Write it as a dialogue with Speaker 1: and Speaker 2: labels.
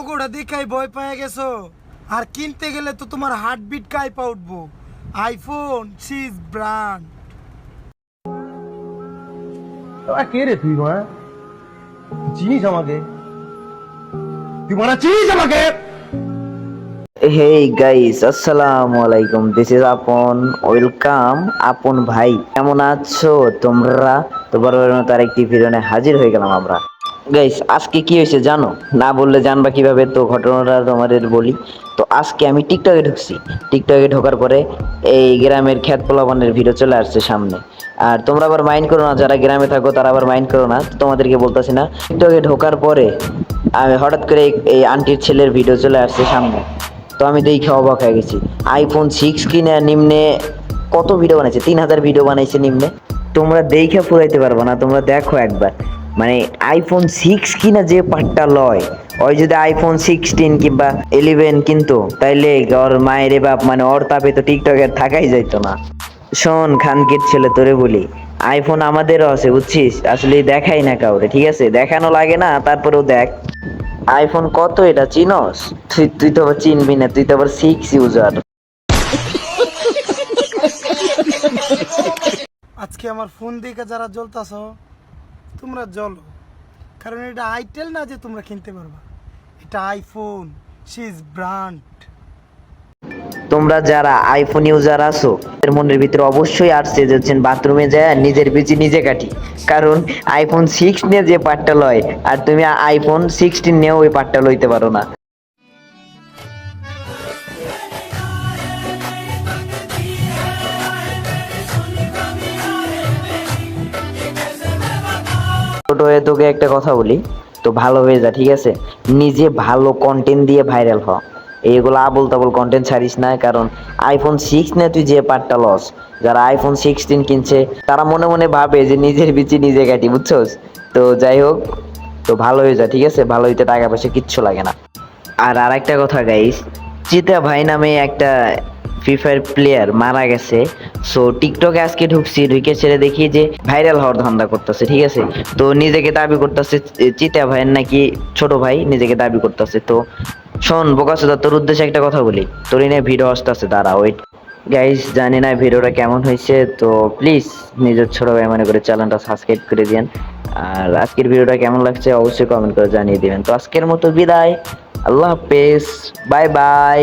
Speaker 1: লোগোটা দেখাই ভয় পেয়ে গেছো। আর কিনতে গেলে তো তোমার হার্টবিট কাইপা উঠবো। IPhone 6 brand.
Speaker 2: কে রে তুই মা? চিনিস আমাকে? তুই মারা চিনিস আমাকে?
Speaker 3: হেই গাইস, আসসালামু আলাইকুম। দিস ইজ আপন, ওয়েলকাম আপন ভাই। কেমন আছো তোমরা? তো বরাবরের মতো আরেকটি ভিডিও নিয়ে হাজির হয়ে গেলাম আমরা। গাইস, আজকে কি হয়েছে জানো? না বললে জানবা কিভাবে? তো ঘটনাটা তোমাদের বলি। তো আজকে আমি টিকটকে ঢুকছি। টিকটকে ঢোকার পরে এই গ্রামের খ্যাত পোলাপানের ভিডিও চলে আসছে সামনে। আর তোমরা আবার মাইন্ড করো না, যারা গ্রামে থাকো তারা আবার মাইন্ড করো না, তোমাদেরকে বলতেছি না। টিকটকে ঢোকার পরে আমি হঠাৎ করে এই আন্টির ছেলের ভিডিও চলে আসছে সামনে। তো আমি দেখে অবাক হয়ে গেছি। আইফোন 6 কিনে নিম্নে কত ভিডিও বানাইছে, 3000 ভিডিও বানাইছে নিম্নে। তোমরা দেখে ফুরাইতে পারবো না, তোমরা দেখো একবার। মানে আইফোন 6 কিনা যে পাট্টা লয়, ওই যদি আইফোন 16 কিংবা 11 কিনতো, তাইলে ওর মায়ের বাপ মানে ওর তাপে তো টিকটকে থাকাই যাইতো না। শোন খানকির ছেলে, তোরে বলি, আইফোন আমাদেরও আছে বুঝছিস, আসলে দেখাই না কাউরে, ঠিক আছে? দেখানো লাগে না, তারপরেও দেখ। আইফোন কত এটা চিনস? তুই তুই তো আবার চিনবি না, তুই তো আবার 6 ইউজার।
Speaker 1: আজকে আমার ফোন দেখে যারা জ্বলতাছো, তোমরা জ্বলো। কারণ এটা আইটেল না যে তোমরা কিনতে পারবা। এটা আইফোন 6 ব্র্যান্ড।
Speaker 3: তোমরা যারা আইফোন ইউজার আছো, এর মনের ভিতরে অবশ্যই আসছে যে হচ্ছেন বাথরুমে যায় নিজের বিচি নিজে কাটি। কারণ আইফোন 6 নিয়ে যে পাট্টা লয়, আর তুমি আইফোন 16 নিয়েও ওই পাট্টা লইতে পারো না। ছোট হয়ে তোকে একটা কথা বলি, তো ভালো হয়ে যা, ঠিক আছে? নিজে ভালো কন্টেন্ট দিয়ে ভাইরাল হ। এইগুলো আবল তাবল কন্টেন্ট ছাড়িস না, কারণ আইফোন 6 নিয়ে তুই যে পাট্টা লস, যারা আইফোন 16 কিনছে তারা মনে মনে ভাবে যে নিজের বিচি নিজে কাটি, বুঝছোস? তো যাই হোক, তো ভালো হয়ে যা, ঠিক আছে? ভালো হইতে টাকা পয়সা কিচ্ছু লাগে না। আর আরেকটা কথা গাইস, চিতা ভাই নামে একটা ফ্রি ফায়ার প্লেয়ার মারা গেছে। সো টিকটকে আজকে ঢুকছি, ঢুকে ছেড়ে দেখি যে ভাইরাল হওয়ার ধান্দা করতেছে, ঠিক আছে? তো নিজেকে দাবি করতেছে চিতা ভাইয়ের নাকি ছোট ভাই, নিজেকে দাবি করতেছে। তো শোন বোকাচোদা, তোর উদ্দেশ্যে একটা কথা বলি, তোর নিয়ে ভিডিও আসতেছে, দাঁড়া ওয়েট। গাইস, জানি না ভিডিওটা কেমন হয়েছে, তো প্লিজ নিজের ছোট ভাই মনে করে চ্যানেলটা সাবস্ক্রাইব করে দিন। আর আজকের ভিডিওটা কেমন লাগছে অবশ্যই কমেন্ট করে জানিয়ে দিবেন। তো আজকের মতো বিদায়, আল্লাহ হাফেজ, বাই বাই।